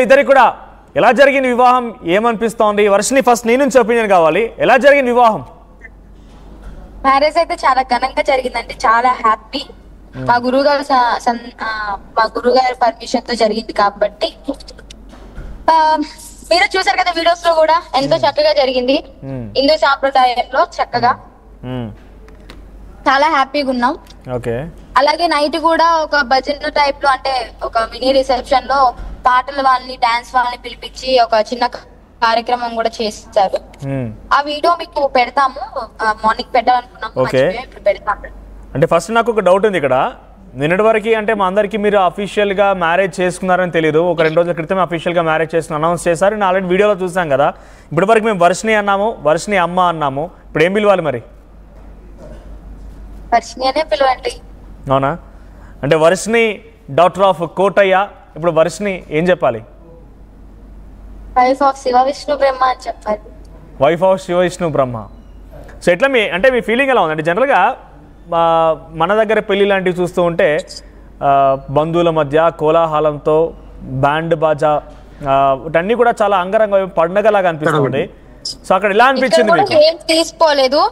ఇద్దరికి కూడా ఎలా జరిగింది వివాహం ఏమనిపిస్తోంది? వర్షిని ఫస్ట్ నీ నుంచి ఒపీనియన్ కావాలి. ఎలా జరిగింది వివాహం? మ్యారేజ్ అయితే చాలా ఘనంగా జరిగిందండి. చాలా హ్యాపీ. మా గురువుగారు పర్మిషన్ తో జరిగింది కాబట్టి మీరు చూసారు కదా వీడియోస్ లో కూడా ఎంతో చక్కగా జరిగింది. హిందూ సాంప్రదాయంలో చక్కగా చాలా హ్యాపీగా ఉన్నాం. అలాగే నైట్ కూడా ఒక భజన టైప్ లో అంటే ఒక మినీ రిసెప్షన్ లో పాటలు వాళ్ళని డాన్స్ వాళ్ళని పిలిపించి ఒక చిన్న కార్యక్రమం కూడా చేస్తారు. ఆ వీడియో మీకు పెడతాము. మార్నింగ్ పెట్టాలనుకున్నాము, పెడతాము. అంటే ఫస్ట్ నాకు ఒక డౌట్ ఉంది ఇక్కడ. నిన్నటి వరకు అంటే మా అందరికి మీరు అఫీషియల్ గా మ్యారేజ్ చేసుకున్నారని తెలియదు. ఒక 2 రోజుల క్రితం అఫీషియల్ గా మ్యారేజ్ చేసుకుని అనౌన్స్ చేశారు. నేను ఆల్రెడీ వీడియోలో చూసాం కదా. ఇప్పటి వరకు మేము వర్షిని అన్నాము, వర్షిని అమ్మ అన్నాము. ఇప్పుడు ఏం పిలవాలి మరి? వర్షిని అనే పిలవండి. అవునా? అంటే వర్షిని డాక్టర్ ఆఫ్ కోటయ్య. ఇప్పుడు వర్షిని ఏం చెప్పాలి? వైఫ్ ఆఫ్ శివ విష్ణు బ్రహ్మ అని చెప్పాలి. Wife of Shiva Vishnu Brahma. So ఎట్లా మీ ఫీలింగ్ ఎలా ఉంది? అంటే జనరల్గా మన దగ్గర పెళ్లి లాంటివి చూస్తూ ఉంటే బంధువుల మధ్య కోలాహలంతో బ్యాండ్ బాజా అన్నీ కూడా చాలా అంగరంగ పండగలాగా అనిపిస్తుంది. సో అక్కడ ఎలా అనిపించింది మీకు? ఏం తీసుకోలేదు.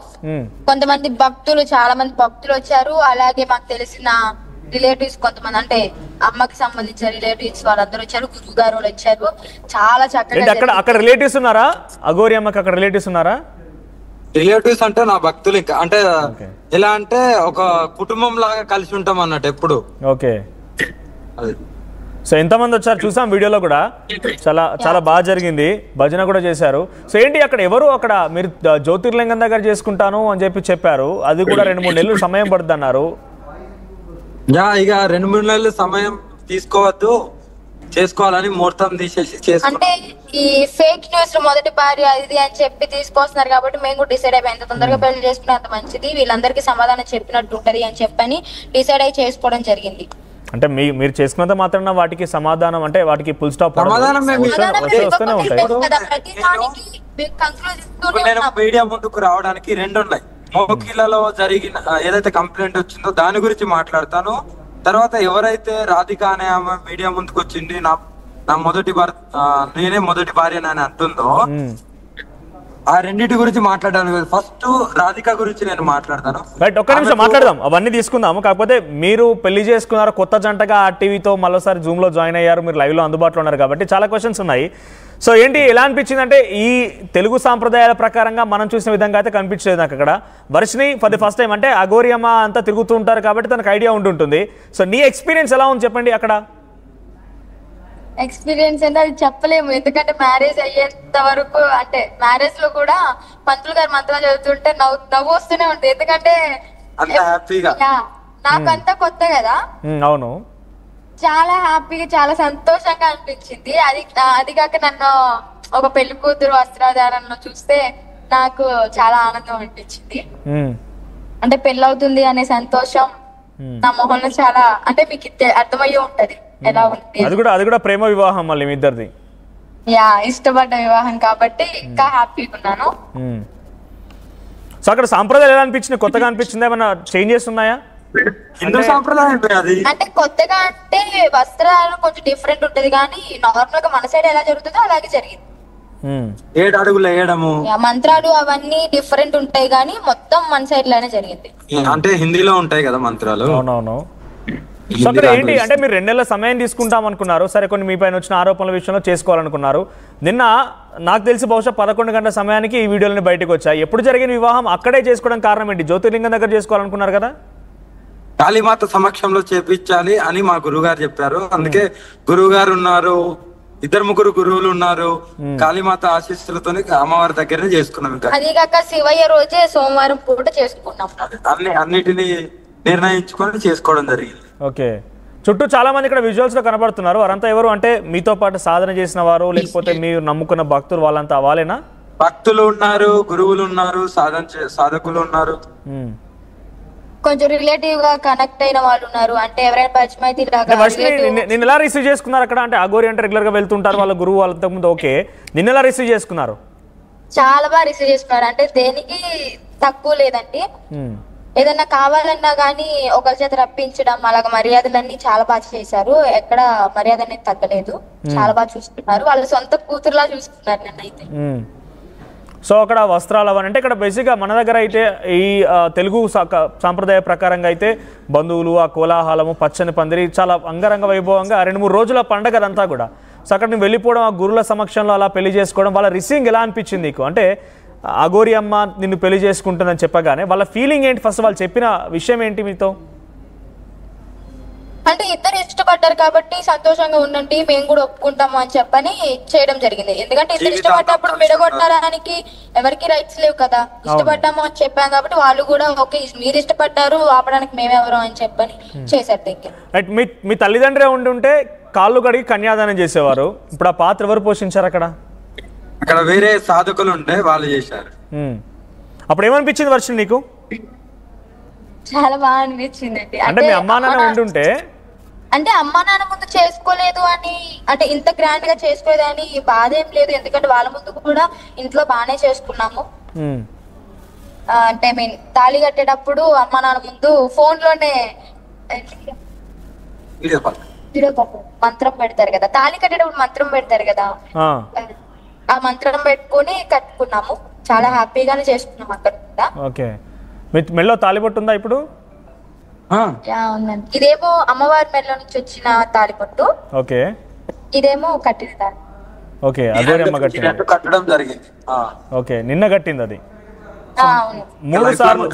కొంతమంది భక్తులు, చాలా మంది భక్తులు వచ్చారు. అలాగే మాకు తెలిసిన రిలేటివ్స్ కొంతమంది, అంటే అమ్మకి సంబంధించిన రిలేటివ్స్ వాళ్ళందరూ వచ్చారు. గురువు గారు వచ్చారు. చాలా చక్కగా. అక్కడ రిలేటివ్స్ ఉన్నారా? అఘోరి అమ్మకి అక్కడ రిలేటివ్స్ ఉన్నారా? రిలేటివ్స్ అంటే నా భక్తులు. ఇంకా అంటే ఎలా అంటే ఒక కుటుంబం లాగా కలిసి ఉంటాం అన్నట్టు ఎప్పుడు. ఓకే. సో ఎంతమంది వచ్చారు చూసాం వీడియోలో కూడా. చాలా బాగా జరిగింది. భజన కూడా చేశారు. సో ఏంటి అక్కడ ఎవరు అక్కడ మీరు జ్యోతిర్లింగం దగ్గర చేసుకుంటాను అని చెప్పారు. అది కూడా 2-3 నెలలు సమయం పడుతుంది అన్నారు. ఇక 2-3 నెలలు సమయం తీసుకోవద్దు, చేసుకోవాలని ముహూర్తం తీసేసి అంటే ఈ ఫేక్ న్యూస్ మొదటి భార్య ఇది అని చెప్పి తీసుకొస్తున్నారు కాబట్టి మేము కూడా డిసైడ్ అయిపోయి ఎంత తొందరగా పెళ్లి చేసుకునే అంత మంచిది, వీళ్ళందరికీ సమాధానం చెప్పినట్టు ఉంటది అని చెప్పని డిసైడ్ అయి చేసుకోవడం జరిగింది. అంటే మీరు చేసుకున్నంత మాత్రాన వాటికి సమాధానం అంటే వాటికి ఫుల్ స్టాప్ వస్తూనే ఉంటాయి. నేను మీడియా ముందుకు రావడానికి 2 ఉన్నాయి. మోకిలలో జరిగిన ఏదైతే కంప్లైంట్ వచ్చిందో దాని గురించి మాట్లాడతాను. తర్వాత ఎవరైతే రాధిక అనే ఆమె మీడియా ముందుకు వచ్చింది నా మొదటి నేనే మొదటి భార్య అని అంటుందో ఆ రెండింటి గురించి మాట్లాడడానికి ఫస్ట్ రాధిక గురించి నేను మాట్లాడతాను. రైట్, ఒక్క నిమిషం మాట్లాడదాం, అవన్నీ తీసుకుందాము. కాకపోతే మీరు పెళ్లి చేసుకున్నారు, కొత్త జంటగా టీవీతో మరోసారి జూమ్ లో జాయిన్ అయ్యారు, మీరు లైవ్ లో అందుబాటులో ఉన్నారు కాబట్టి చాలా క్వశ్చన్స్ ఉన్నాయి. సో ఏంటి ఎలా అనిపించింది అంటే ఈ తెలుగు సాంప్రదాయాల ప్రకారంగా మనం చూసిన విధంగా అయితే కనిపించలేదు నాకు అక్కడ. Varshini for the first time అంటే అఘోరి అమ్మ అంతా తిరుగుతూ ఉంటారు కాబట్టి తనకు ఐడియా ఉంటుంటుంది. సో నీ ఎక్స్పీరియన్స్ ఎలా ఉంది చెప్పండి అక్కడ? ఎక్స్పీరియన్స్ అంటే అది చెప్పలేము, ఎందుకంటే మ్యారేజ్ అయ్యేంత వరకు అంటే మ్యారేజ్ లో కూడా పంతులు గారు మంత్రాలు చదువుతుంటే నవ్వు వస్తూనే ఉంటుంది. ఎందుకంటే నాకంతా కొత్త కదా. అవును, చాలా హ్యాపీగా చాలా సంతోషంగా అనిపించింది. అది కాక నన్ను ఒక పెళ్లి కూతురు వస్త్రాధారణలో చూస్తే నాకు చాలా ఆనందం అనిపించింది. అంటే పెళ్లి అవుతుంది అనే సంతోషం నా మొహంలో చాలా, అంటే మీకు అర్థమయ్యే ఉంటది ఎలా ఉంది. అది కూడా ప్రేమ వివాహం మళ్ళీ మీ ఇద్దరిది. ఇష్టపడ్డ వివాహం కాబట్టి ఇంకా హ్యాపీగా ఉన్నాను. సో అక్కడ సాంప్రదాయాలు ఎలా అనిపించింది? కొత్తగా అనిపించింది? ఏమైనా చేంజెస్ ఉన్నాయా? హిందూ సాంప్రదాయం అంటే కొత్తగా అంటే వస్త్రాలు కొంచెం డిఫరెంట్ ఉంటది కానీ నార్మల్ గా మన సైడ్ ఎలా జరుగుతుందో అలాగే జరిగింది. 7 అడుగులు వేయడము, మంత్రాలు అవన్నీ డిఫరెంట్ ఉంటాయి కానీ మొత్తం మన సైడ్ లోనే జరిగింది. అంటే హిందీలో ఉంటాయి కదా మంత్రాలు. అవునవును. సో అక్కడ ఏంటి అంటే మీరు 2 నెలల సమయం తీసుకుంటాం అనుకున్నారు. సరే, కొన్ని మీ పైన వచ్చిన ఆరోపణల విషయంలో చేసుకోవాలనుకున్నారు. నిన్న నాకు తెలిసి బహుశా 11 గంటల సమయానికి ఈ వీడియోలని బయటకు వచ్చాయి. ఎప్పుడు జరిగిన వివాహం అక్కడే చేసుకోవడం కారణం ఏంటి? జ్యోతిర్లింగం దగ్గర చేసుకోవాలనుకున్నారు కదా. కాళీమాత సమక్షంలో చేపించాలి అని మా గురువుగారు చెప్పారు. అందుకే గురువుగారు ఉన్నారు, 2-3 గురువులు ఉన్నారు. కాళీమాత ఆశీస్సులతో అమ్మవారి దగ్గరనే చేసుకున్నాం. అది కాక శివయ్య రోజే సోమవారం పూట చేసుకున్నాం. అన్నిటిని నిర్ణయించుకొని చేసుకోవడం జరిగింది. ఓకే. చుట్టూ చాలా మంది ఇక్కడ విజువల్స్ లో కనబడుతున్నారు. వారంతా ఎవరు అంటే మీతో పాటు సాధన చేసిన వారు, లేకపోతే మీరు నమ్ముకున్న భక్తులు, వాళ్ళంతా వాళ్ళేనా? భక్తులు ఉన్నారు, గురువులు ఉన్నారు, సాధకులు ఉన్నారు, కొంచెం రిలేటివ్ గా కనెక్ట్ అయిన వాళ్ళు ఉన్నారు. అంటే ఎవరైనా పరిచయం నిన్న ఎలా రిసీవ్ చేసుకున్నారు అక్కడ? అంటే అఘోరి అంటే రెగ్యులర్ గా వెళ్తుంటారు వాళ్ళ గురువు వాళ్ళంతకు ముందు. ఓకే, నిన్న ఎలా రిసీవ్ చేసుకున్నారు? చాలా బాగా రిసీవ్ చేసుకున్నారు. అంటే దేనికి తక్కువ లేదండి. ఏదన్నా కావాలన్నా గానీ ఒకరి చేత రప్పించడం అలాగ మర్యాదలన్నీ చాలా బాగా చేశారు. ఎక్కడ మర్యాద అనేది తగ్గలేదు. చాలా బాగా చూసుకున్నారు. వాళ్ళ సొంత కూతురులా చూసుకున్నారు నన్నైతే. సో అక్కడ వస్త్రాలు అవన్నీ అంటే ఇక్కడ బేసిక్గా మన దగ్గర అయితే ఈ తెలుగు సాంప్రదాయ ప్రకారంగా అయితే బంధువులు ఆ కోలాహలము పచ్చని పందిరి చాలా అంగరంగ వైభవంగా 2-3 రోజుల పండగ అదంతా కూడా. సో అక్కడ నువ్వు వెళ్ళిపోవడం ఆ గురువుల సమక్షంలో అలా పెళ్లి చేసుకోవడం వాళ్ళ రిసీవింగ్ ఎలా అనిపించింది నీకు? అంటే అఘోరి అమ్మ నిన్ను పెళ్లి చేసుకుంటుందని చెప్పగానే వాళ్ళ ఫీలింగ్ ఏంటి? ఫస్ట్ వాళ్ళు చెప్పిన విషయం ఏంటి మీతో? అంటే ఇద్దరు ఇష్టపడ్డారు కాబట్టి సంతోషంగా ఉండండి మేము కూడా ఒప్పుకుంటాము అని చెప్పని చేయడం జరిగింది. ఎందుకంటే ఇద్దరు ఇష్టపడ్డప్పుడు విడగొట్టడానికి ఎవరికి రైట్స్ లేవు కదా. ఇష్టపడ్డాము అని చెప్పాం కాబట్టి వాళ్ళు కూడా ఓకే మీరు ఇష్టపడ్డారు ఆపడానికి మేమెవరు అని చెప్పని చేశారు దగ్గర. రైట్. మీ తల్లిదండ్రులే ఉండుంటే కాళ్ళు కడిగి కన్యాదానం చేసేవారు. ఇప్పుడు ఆ పాత్ర ఎవరు పోషించారు అక్కడ? అక్కడ వేరే సాధకులు ఉంటే వాళ్ళు చేశారు. అప్పుడు ఏమనిపించింది వర్షం నీకు? చాలా బాగా అనిపించింది అండి. అంటే మీ అమ్మా నాన్న ఉండుంటే అంటే అమ్మా నాన్న ముందు చేసుకోలేదు అని అంటే ఇంత గ్రాండ్ గా చేసుకోలేదు అని బాధ ఏం లేదు. ఎందుకంటే వాళ్ళ ముందు కూడా ఇంట్లో బాగానే చేసుకున్నాము. అంటే మీన్ తాళి కట్టేటప్పుడు అమ్మా నాన్న ముందు ఫోన్ లోనే మంత్రం పెడతారు కదా, తాళి కట్టేటప్పుడు మంత్రం పెడతారు కదా, ఆ మంత్రం పెట్టుకుని కట్టుకున్నాము. చాలా హ్యాపీగానే చేసుకున్నాం అక్కడ కూడా. ఓకే. మెల్లో తాళిబొట్టు ఉందా ఇప్పుడు? ఉందండి. ఇదేమో అమ్మవారి మెడలో నుంచి వచ్చిన తాళిబొట్టు. ఓకే. ఇదేమో కట్టిన తాళి. ఓకే. అఘోరి అమ్మ కట్టడం జరిగింది. ఓకే. నిన్న కట్టింది అది. అవును. 3 సార్లు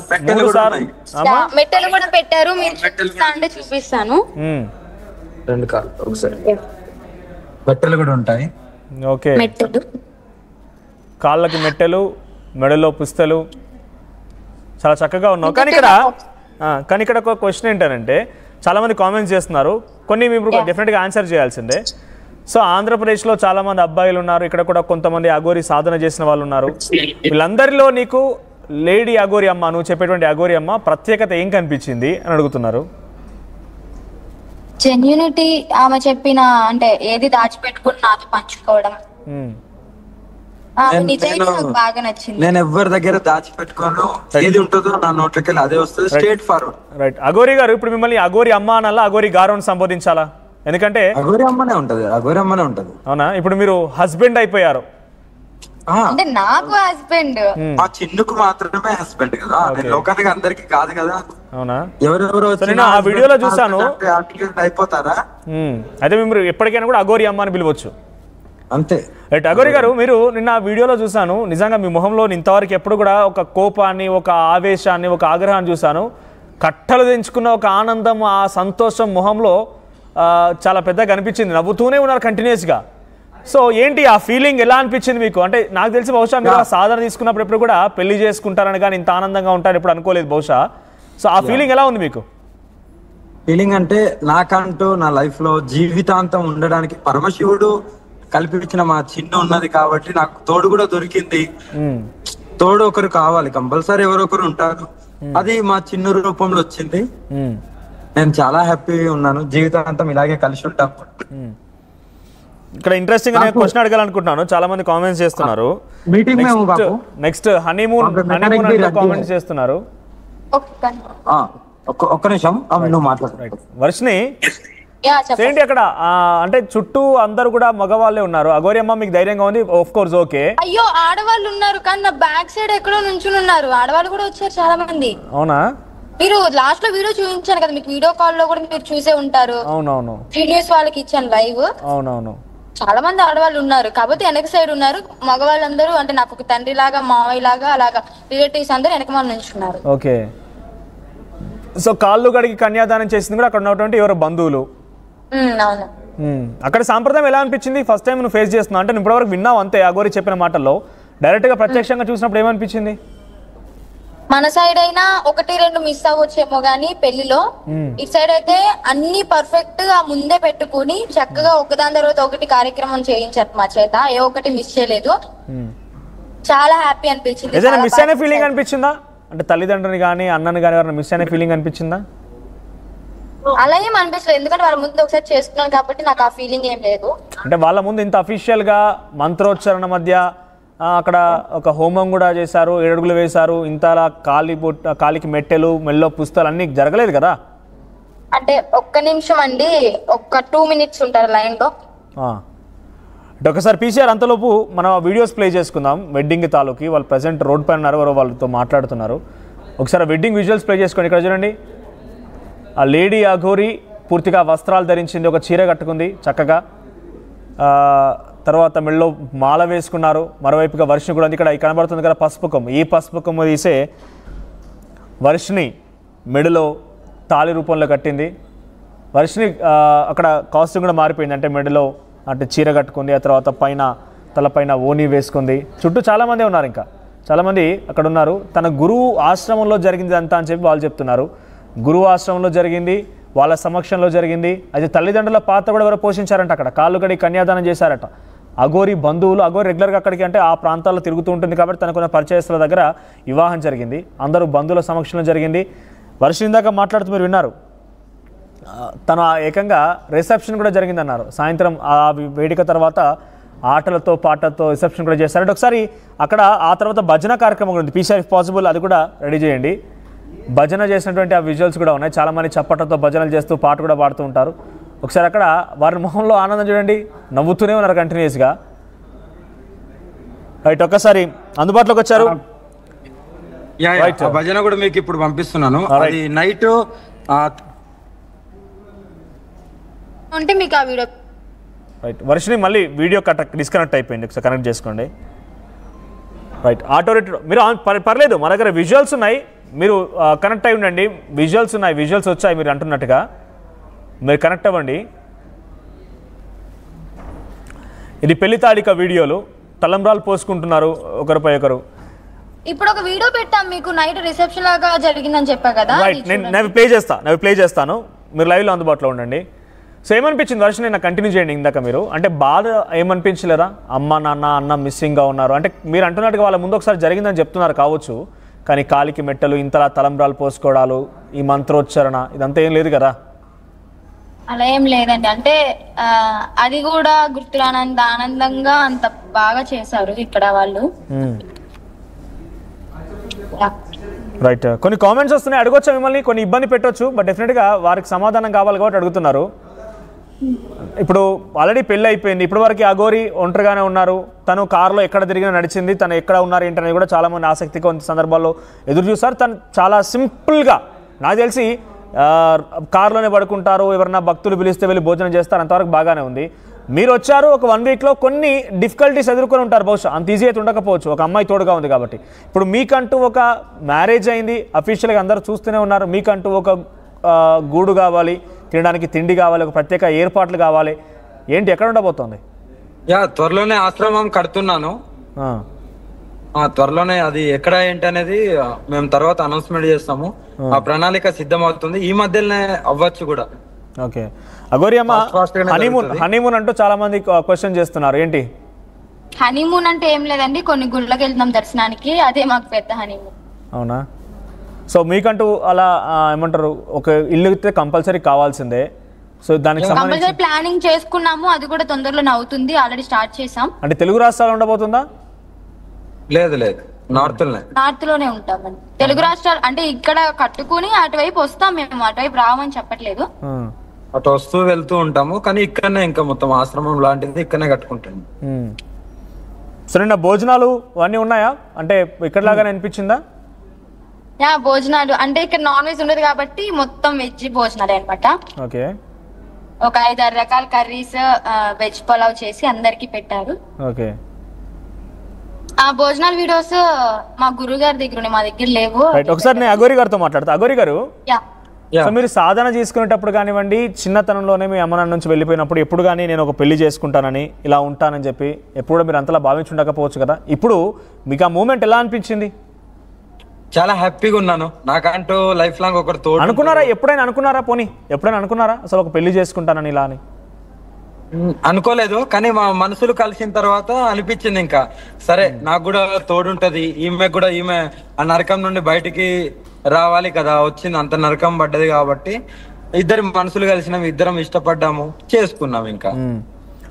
మెట్టలు కూడా పెట్టారు. మీరు చూపిస్తాను. 2 కాళ్ళు ఒకసారి మెట్టలు కూడా ఉంటాయి. ఓకే. మెట్టలు, కాళ్ళకి మెట్టలు, మెడలో పుస్తలు, చాలా చక్కగా ఉన్నావు. కానీ ఇక్కడ ఒక క్వశ్చన్ ఏంటంటే చాలామంది కామెంట్స్ చేస్తున్నారు, కొన్ని మీరు డెఫినెట్గా ఆన్సర్ చేయాల్సిందే. సో ఆంధ్రప్రదేశ్లో చాలామంది అబ్బాయిలు ఉన్నారు, ఇక్కడ కూడా కొంతమంది అఘోరి సాధన చేసిన వాళ్ళు ఉన్నారు. వీళ్ళందరిలో నీకు లేడీ అఘోరి అమ్మ, నువ్వు చెప్పేటువంటి అఘోరి అమ్మ ప్రత్యేకత ఏం కనిపించింది అని అడుగుతున్నారు. జెన్యూనిటీ, ఆమె చెప్పిన అంటే ఏది దాచిపెట్టుకుని నాతో పంచుకోవడం, బాగా నచ్చింది. నేను ఎవరి దగ్గర దాచిపెట్టుకోను, ఏది ఉంటుందో నా నోట్లకి అదే వస్తుంది, స్ట్రైట్ ఫార్వర్డ్. రైట్. అఘోరి గారు, ఇప్పుడు మిమ్మల్ని అఘోరి అమ్మ అనాలా, అఘోరి గారు అని సంబోధించాలా? ఎందుకంటే అఘోరి అమ్మనే ఉంటది, అఘోరి అమ్మనే ఉంటది. అవునా? ఇప్పుడు మీరు హస్బెండ్ అయిపోయారు. అంటే నాకు హస్బెండ్, ఆ చిన్నుకు మాత్రమే హస్బెండ్ కదా, లోకానికి అందరికి కాదు కదా. అవునా? ఎవరెవరు నేను ఆ వీడియోలో చూసాను. అయిపోతారా? అయితే మీరు ఎప్పటికైనా కూడా అఘోరి అమ్మ అని పిలవచ్చు. అంతే. రైట్. అఘోరి గారు, మీరు నిన్న ఆ వీడియోలో చూసాను, నిజంగా మీ మొహంలో ఇంతవరకు ఎప్పుడు కూడా ఒక కోపాన్ని, ఒక ఆవేశాన్ని, ఒక ఆగ్రహాన్ని చూసాను. కట్టలు తెంచుకున్న ఒక ఆనందం, ఆ సంతోషం మొహంలో చాలా పెద్దగా అనిపించింది. నవ్వుతూనే ఉన్నారు కంటిన్యూస్గా. సో ఏంటి ఆ ఫీలింగ్, ఎలా అనిపించింది మీకు? అంటే నాకు తెలిసి బహుశా మీరు సాధన తీసుకున్నప్పుడు ఎప్పుడు కూడా పెళ్లి చేసుకుంటారని కానీ ఇంత ఆనందంగా ఉంటారని ఎప్పుడు అనుకోలేదు బహుశా. సో ఆ ఫీలింగ్ ఎలా ఉంది మీకు? ఫీలింగ్ అంటే నాకంటూ నా లైఫ్ లో జీవితాంతం ఉండడానికి పరమశివుడు కల్పించిన మా చిన్న ఉన్నది కాబట్టి నాకు తోడు కూడా దొరికింది. తోడు ఒకరు కావాలి, కంపల్సరీ ఎవరొకరు ఉంటారు. అది మా చిన్న రూపంలో వచ్చింది. నేను చాలా హ్యాపీగా ఉన్నాను. జీవితాంతం ఇలాగే కలిసి ఉంటాం. ఇక్కడ ఇంట్రెస్టింగ్ గా క్వశ్చన్ అడగాలనుకుంటున్నాను, చాలా మంది కామెంట్స్ చేస్తున్నారు. నెక్స్ట్ హనీమూన్ కామెంట్స్ చేస్తున్నారు. ఒక్క నిమిషం నువ్వు మాట్లాడు. వర్షిని, ఏంటి అక్కడ అంటే చుట్టూ అందరు కూడా మగవాళ్ళే ఉన్నారు, అఘోరి అమ్మ మీకు ధైర్యంగా ఉంది, ఆఫ్ కోర్స్ ఓకే. అయ్యో ఆడవాళ్ళు ఉన్నారు కానీ నా బ్యాక్ సైడ్ ఎక్కడో నుంచుని ఉన్నారు, ఆడవాళ్ళు కూడా వచ్చారు చాలా మంది. అవునా? మీరు లాస్ట్ లో వీడియో చూపించాను కదా, మీకు వీడియో కాల్ లో కూడా మీరు చూసే ఉంటారు. అవునవును. న్యూస్ వాళ్ళకి ఇచ్చాను లైవ్. అవునవును. చాలా మంది ఆడవాళ్ళు ఉన్నారు, కాకపోతే వెనక సైడ్ ఉన్నారు. మగవాళ్ళందరూ అంటే నాకు ఒక తండ్రి లాగా, మావయ్య లాగా, అలాగా రిలేటివ్స్ అందరూ వెనక మన నుంచి ఉన్నారు. ఓకే. సో కాళ్ళు గడికి కన్యాదానం చేసింది కూడా అక్కడ ఉన్నటువంటి ఎవరో బంధువులు. అవును. అక్కడ సాంప్రదాయం ఎలా అనిపించింది? ఫస్ట్ టైం నువ్వు ఫేస్ చేస్తున్నావు అంటే ఇప్పటివరకు విన్నావు అంతే అఘోరి చెప్పిన మాటల్లో, డైరెక్ట్ గా ప్రత్యక్షంగా చూసినప్పుడు ఏమనిపించింది? మన సైడ్ అయినా 1-2 మిస్ అవ్వచ్చేమో గానీ పెళ్లిలో, ఇటు సైడ్ అయితే అన్ని పర్ఫెక్ట్ గా ముందే పెట్టుకుని చక్కగా ఒకదాని తర్వాత ఒకటి కార్యక్రమం చేయించారు మా చేత, ఏ ఒక్కటి మిస్ చేయలేదు. చాలా హ్యాపీ అనిపించింది. ఏదైనా మిస్ అయిన ఫీలింగ్ అనిపించిందా? అంటే తల్లిదండ్రుని కానీ అన్నని కానీ ఎవరైనా మిస్ అయిన ఫీలింగ్ అనిపించిందా? అలా ఏం అనిపించలేదు, ఎందుకంటే వాళ్ళ ముందు ఒకసారి చేసుకున్నాను కాబట్టి నాకు ఆ ఫీలింగ్ ఏం లేదు. అంటే వాళ్ళ ముందు ఇంత అఫీషియల్ గా మంత్రోచ్చారణ మధ్య అక్కడ ఒక హోమం కూడా చేశారు, 7 అడుగులు వేశారు, ఇంతలా కాలికి మెట్టెలు, మెల్లో పుస్తలు అన్నీ జరగలేదు కదా? అంటే ఒక్క నిమిషం అండి, ఒక్క 2 minutes ఉంటారు లైన్ లో. అంటే ఒకసారి పీసీఆర్ అంతలోపు మనం వీడియోస్ ప్లే చేసుకుందాం. వెడ్డింగ్ తాలూకి వాళ్ళు ప్రజెంట్ రోడ్ పైన ఉన్నారు, ఎవరో వాళ్ళతో మాట్లాడుతున్నారు. ఒకసారి వెడ్డింగ్ విజువల్స్ ప్లే చేసుకోండి. ఇక్కడ చూడండి, ఆ లేడీ అఘోరి పూర్తిగా వస్త్రాలు ధరించింది, ఒక చీర కట్టుకుంది చక్కగా, తర్వాత మెళ్ళో మాల వేసుకున్నారు. మరోవైపుగా వర్షిని కూడా ఇక్కడ కనబడుతుంది కదా పసుపు కొమ్ము. ఈ పసుపు కొమ్ము తీసే వర్షిని మెడలో తాళి రూపంలో కట్టింది. వర్షిని అక్కడ కాస్ట్యూమ్ కూడా మారిపోయింది, అంటే మెడలో అంటే చీర కట్టుకుంది, ఆ తర్వాత తలపైన ఓని వేసుకుంది. చుట్టూ చాలామంది ఉన్నారు, ఇంకా చాలామంది అక్కడ ఉన్నారు. తన గురువు ఆశ్రమంలో జరిగింది అంతా అని చెప్పి వాళ్ళు చెప్తున్నారు. గురువు ఆశ్రమంలో జరిగింది, వాళ్ళ సమక్షంలో జరిగింది. అయితే తల్లిదండ్రుల పాత్ర కూడా ఎవరు పోషించారంట. అక్కడ కాళ్ళు కడి కన్యాదానం చేశారట. అఘోరి బంధువులు, అఘోరి రెగ్యులర్గా అక్కడికి అంటే ఆ ప్రాంతాల్లో తిరుగుతూ ఉంటుంది కాబట్టి తనకున్న పరిచయస్తుల దగ్గర వివాహం జరిగింది. అందరూ బంధువుల సమక్షంలో జరిగింది. వర్షం ఇందాక మాట్లాడుతూ మీరు విన్నారు, తన ఏకంగా రిసెప్షన్ కూడా జరిగిందన్నారు. సాయంత్రం ఆ వేడుక తర్వాత ఆటలతో పాటలతో రిసెప్షన్ కూడా చేశారంటే ఒకసారి అక్కడ ఆ తర్వాత భజన కార్యక్రమం కూడా ఉంది. పీసీఆర్ ఇఫ్ పాసిబుల్ అది కూడా రెడీ చేయండి. భజన చేసినటువంటి ఆ విజువల్స్ కూడా ఉన్నాయి. చాలామంది చప్పట్లతో భజనలు చేస్తూ పాట కూడా పాడుతూ ఉంటారు. ఒకసారి అక్కడ వారి మొహంలో ఆనందం చూడండి, నవ్వుతూనే ఉన్నారు కంటిన్యూస్గా. రైట్, ఒక్కసారి అందుబాటులోకి వచ్చారు. భజన కూడా మీకు ఇప్పుడు పంపిస్తున్నాను. అది నైట్ అంటే మీకు ఆ వీడియో రైట్. వర్షిని మళ్ళీ వీడియో డిస్కనెక్ట్ అయిపోయింది, ఒకసారి కనెక్ట్ చేసుకోండి. రైట్, ఆటో రేట్ మీరు పర్లేదు, మా దగ్గర విజువల్స్ ఉన్నాయి, మీరు కనెక్ట్ అయి ఉండండి. విజువల్స్ ఉన్నాయి, విజువల్స్ వచ్చాయి మీరు అంటున్నట్టుగా, మీరు కనెక్ట్ అవ్వండి. ఇది పెళ్లి తాడిక వీడియోలు, తలంబ్రాలు పోసుకుంటున్నారు ఒకరిపై ఒకరు. ఇప్పుడు ఒక వీడియో పెట్టాం మీకు, నైట్ రిసెప్షన్ లాగా జరిగిందని చెప్పా కదా. రైట్, నేను ప్లే చేస్తాను, మీరు లైవ్లో అందుబాటులో ఉండండి. సో ఏమనిపించింది వర్షం, నేను కంటిన్యూ చేయండి. ఇందాక మీరు అంటే బాధ ఏమనిపించలేదా? అమ్మ నాన్న అన్న మిస్సింగ్గా ఉన్నారు అంటే మీరు అంటున్నట్టుగా వాళ్ళ ముందు ఒకసారి జరిగిందని చెప్తున్నారు కావచ్చు, కానీ కాలికి మెట్టలు, ఇంతలా తలంబ్రాలు పోసుకోవడాలు, ఈ మంత్రోచ్చారణ ఇదంతా ఏం లేదు కదా? అలా ఏం లేదండి, అంటే అది కూడా గుర్తురానంత ఆనందంగా అంత బాగా చేశారు ఇక్కడ వాళ్ళు. రైట్, కొన్ని కామెంట్స్ వస్తున్నాయి, అడగొచ్చా మిమ్మల్ని? కొన్ని ఇబ్బంది పెట్టొచ్చు, బట్ డెఫినెట్గా వారికి సమాధానం కావాలి కాబట్టి అడుగుతున్నారు. ఇప్పుడు ఆల్రెడీ పెళ్ళి అయిపోయింది, ఇప్పటి వరకు అఘోరి ఒంటరిగానే ఉన్నారు. తను కారులో ఎక్కడ తిరిగినా నడిచింది, తను ఎక్కడ ఉన్నారు ఏంటనేది కూడా చాలామంది ఆసక్తిగా కొన్ని సందర్భాల్లో ఎదురు చూస్తారు. తను చాలా సింపుల్గా, నాకు తెలిసి కారులోనే పడుకుంటారు, ఎవరన్నా భక్తులు పిలిస్తే వెళ్ళి భోజనం చేస్తారు, అంతవరకు బాగానే ఉంది. మీరు వచ్చారు, ఒక 1 వీక్లో కొన్ని డిఫికల్టీస్ ఎదుర్కొని ఉంటారు, బహుశా అంత ఈజీ అయితే ఉండకపోవచ్చు, ఒక అమ్మాయి తోడుగా ఉంది కాబట్టి. ఇప్పుడు మీకంటూ ఒక మ్యారేజ్ అయింది, అఫీషియల్గా అందరూ చూస్తూనే ఉన్నారు, మీకంటూ ఒక గూడు కావాలి, తినడానికి తిండి కావాలి, ఒక ప్రత్యేక ఏర్పాట్లు కావాలి, ఏంటి ఎక్కడ ఉండబోతోంది? త్వరలోనే ఆశ్రమం కడుతున్నాను, త్వరలోనే అది ఎక్కడ ఏంటి అనేది మేము తర్వాత అనౌన్స్మెంట్ చేస్తాము. ఆ ప్రణాళిక సిద్ధమవుతుంది, ఈ మధ్యలోనే అవ్వచ్చు కూడా. ఓకే, అఘోరి అమ్మ హనీమూన్ అంటూ చాలా మంది క్వశ్చన్ చేస్తున్నారు, ఏంటి హనీమూన్ అంటే? ఏం లేదండి, కొన్ని గుళ్ళకి వెళ్తున్నాం దర్శనానికి, అదే మాకు పెద్ద హనీమూన్. అవునా? సో మీకంటూ అలా ఏమంటారు, ఒక ఇల్లు అయితే కంపల్సరీ కావాల్సిందే. సో దానికి సంబంధించి ప్లానింగ్ చేసుకున్నాము, అది కూడా తొందరలోనే అవుతుంది, ఆల్రెడీ స్టార్ట్ చేసాం. అంటే తెలుగు రాష్ట్రాలు ఉండబోతుందా? లేదు, నార్త్ లోనే ఉంటామని. తెలుగు రాష్ట్రాలు అంటే ఇక్కడ కట్టుకుని అటువైపు వస్తాం, మేము అటువైపు రావని చెప్పట్లేదు, అటు వస్తూ వెళ్తూ ఉంటాము, కానీ ఇక్కడనే ఇంకా మొత్తం ఆశ్రమం లాంటిది ఇక్కడనే కట్టుకుంటాము. సరే, భోజనాలు అవన్నీ ఉన్నాయా? అంటే ఇక్కడ లాగానే అనిపించిందా? భోజనాలు అంటే ఇక్కడ నాన్ వెజ్ ఉండదు కాబట్టి మొత్తం వెజ్ భోజనాలు అనమాట. ఓకే, ఒక 5-6 రకాల కర్రీస్, వెజ్ పులావ్ చేసి అందరికి పెట్టారు. ఓకే, ఆ భోజనాల వీడియోస్ మా గురువు గారి దగ్గర, మా దగ్గర లేవు. ఒకసారి నేను అఘోరి గారితో మాట్లాడతా. అఘోరి గారు, సో మీరు సాధన చేసుకునేటప్పుడు కానివ్వండి, చిన్నతనంలోనే మీ అమ్మ నాన్న నుంచి వెళ్ళిపోయినప్పుడు ఎప్పుడు కానీ నేను ఒక పెళ్లి చేసుకుంటానని, ఇలా ఉంటానని చెప్పి ఎప్పుడు మీరు అంతలా భావించుండకపోవచ్చు కదా, ఇప్పుడు మీకు ఆ మూమెంట్ ఎలా అనిపించింది? చాలా హ్యాపీగా ఉన్నాను, నాకంటూ లైఫ్ లాంగ్ ఒకరు తోడు. అనుకున్నారా ఎప్పుడైనా? ఎప్పుడైనా అనుకున్నారా అసలు ఒక పెళ్లి చేసుకుంటానని ఇలా అని? అనుకోలేదు, కానీ మా మనసులు కలిసిన తర్వాత అనిపించింది, ఇంకా సరే నాకు కూడా తోడుంటది, ఈమె కూడా ఈమె ఆ నరకం నుండి బయటికి రావాలి కదా, వచ్చింది అంత నరకం పడ్డది కాబట్టి ఇద్దరు మనసులు కలిసినాం, ఇద్దరం ఇష్టపడ్డాము, చేసుకున్నాం. ఇంకా